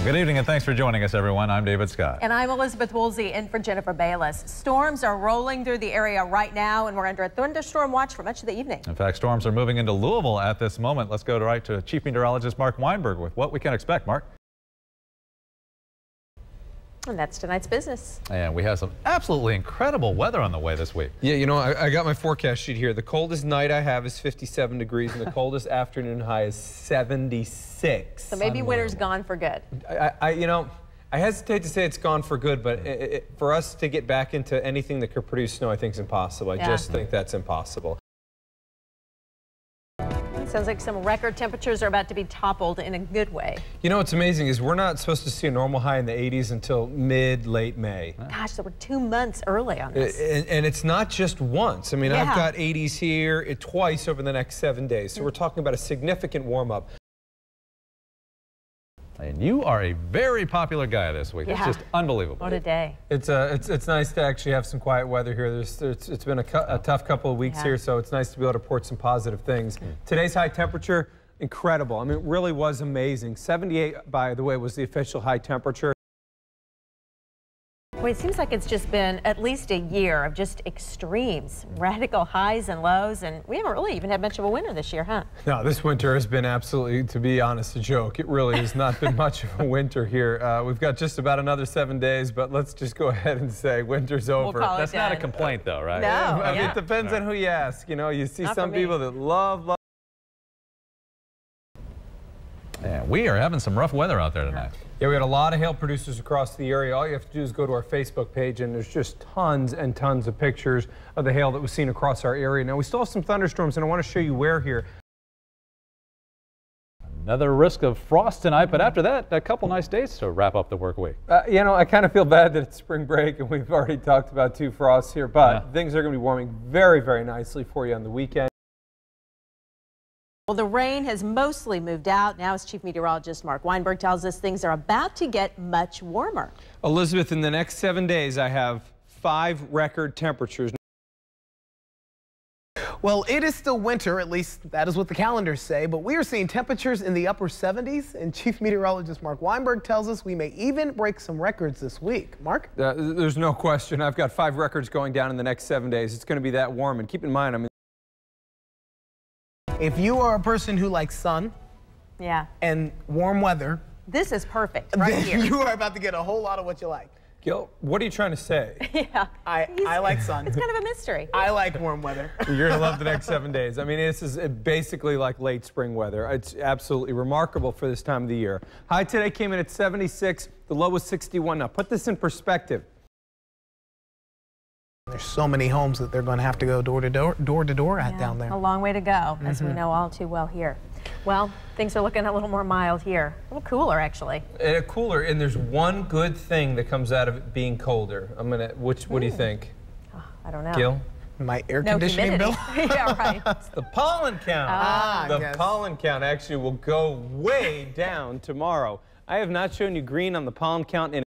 Good evening and thanks for joining us, everyone. I'm David Scott. And I'm Elizabeth Woolsey in for Jennifer Bayless. Storms are rolling through the area right now, and we're under a thunderstorm watch for much of the evening. In fact, storms are moving into Louisville at this moment. Let's go right to Chief Meteorologist Mark Weinberg with what we can expect. Mark. And that's tonight's business. And we have some absolutely incredible weather on the way this week. Yeah, you know, I got my forecast sheet here. The coldest night I have is 57 degrees, and the coldest afternoon high is 76. So maybe winter's gone for good. You know, I hesitate to say it's gone for good, but for us to get back into anything that could produce snow, I think is impossible. I just think that's impossible. Sounds like some record temperatures are about to be toppled in a good way. You know what's amazing is we're not supposed to see a normal high in the 80s until late May. Gosh, so we're 2 months early on this. And it's not just once. I mean, I've got 80s here twice over the next 7 days. So we're talking about a significant warm-up. And you are a very popular guy this week. It's just unbelievable. What a day. It's nice to actually have some quiet weather here. It's been a tough couple of weeks here, so it's nice to be able to report some positive things. Today's high temperature, incredible. I mean, it really was amazing. 78, by the way, was the official high temperature. Well, it seems like it's just been at least a year of just extremes, radical highs and lows, and we haven't really even had much of a winter this year, huh? No, this winter has been absolutely, to be honest, a joke. It really has not been much of a winter here. We've got just about another 7 days, but let's just go ahead and say winter's over. That's not a complaint, though, right? No. I mean, it depends on who you ask. You know, you see some people that love. And we are having some rough weather out there tonight. Yeah, we had a lot of hail producers across the area. All you have to do is go to our Facebook page, and there's just tons and tons of pictures of the hail that was seen across our area. Now, we still have some thunderstorms, and I want to show you where here. Another risk of frost tonight, but after that, a couple nice days to wrap up the work week. You know, I kind of feel bad that it's spring break, and we've already talked about 2 frosts here, but things are going to be warming very, very nicely for you on the weekend. Well, the rain has mostly moved out. Now, as Chief Meteorologist Mark Weinberg tells us, things are about to get much warmer. Elizabeth, in the next 7 days, I have 5 record temperatures. Well, it is still winter, at least that is what the calendars say, but we are seeing temperatures in the upper 70s, and Chief Meteorologist Mark Weinberg tells us we may even break some records this week. Mark? There's no question. I've got 5 records going down in the next 7 days. It's going to be that warm, and keep in mind, I mean, if you are a person who likes sun and warm weather, this is perfect right here. You are about to get a whole lot of what you like. Gil, what are you trying to say? I like sun. It's kind of a mystery. I like warm weather. You're going to love the next 7 days. I mean, this is basically like late spring weather. It's absolutely remarkable for this time of the year. High today came in at 76. The low was 61. Now, put this in perspective. There's so many homes that they're going to have to go door to door at down there. A long way to go, as we know all too well here. Well, things are looking a little more mild here. A little cooler, actually. Cooler, and there's one good thing that comes out of it being colder. What do you think? Oh, I don't know. Gil? My air conditioning bill? Yeah, right. It's the pollen count. The pollen count actually will go way down tomorrow. I have not shown you green on the pollen count in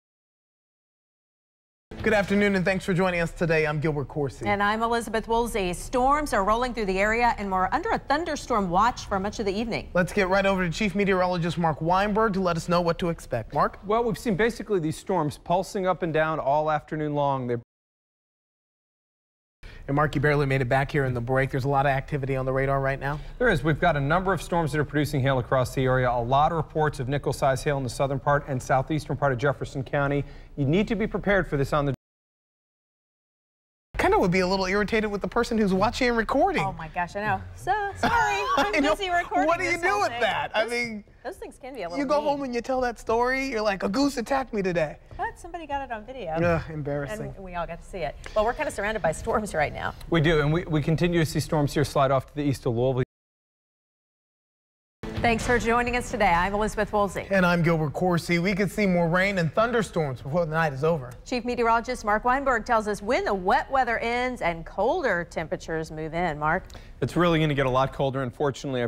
Good afternoon, and thanks for joining us today. I'm Gilbert Corsi. And I'm Elizabeth Woolsey. Storms are rolling through the area, and we're under a thunderstorm watch for much of the evening. Let's get right over to Chief Meteorologist Mark Weinberg to let us know what to expect. Mark? Well, we've seen basically these storms pulsing up and down all afternoon long. And Mark, you barely made it back here in the break. There's a lot of activity on the radar right now. There is. We've got a number of storms that are producing hail across the area. A lot of reports of nickel-sized hail in the southern part and southeastern part of Jefferson County. You need to be prepared for this on the kind of would be a little irritated with the person who's watching and recording. Oh my gosh, I know. So sorry, I'm busy recording. What do you do with that? I mean, those things can be a little. You go home and you tell that story. You're like, a goose attacked me today. But somebody got it on video. Embarrassing. And we all got to see it. Well, we're kind of surrounded by storms right now. We do, and we continue to see storms here slide off to the east of Louisville. Thanks for joining us today. I'm Elizabeth Woolsey. And I'm Gilbert Corsi. We could see more rain and thunderstorms before the night is over. Chief Meteorologist Mark Weinberg tells us when the wet weather ends and colder temperatures move in. Mark? It's really going to get a lot colder. Unfortunately,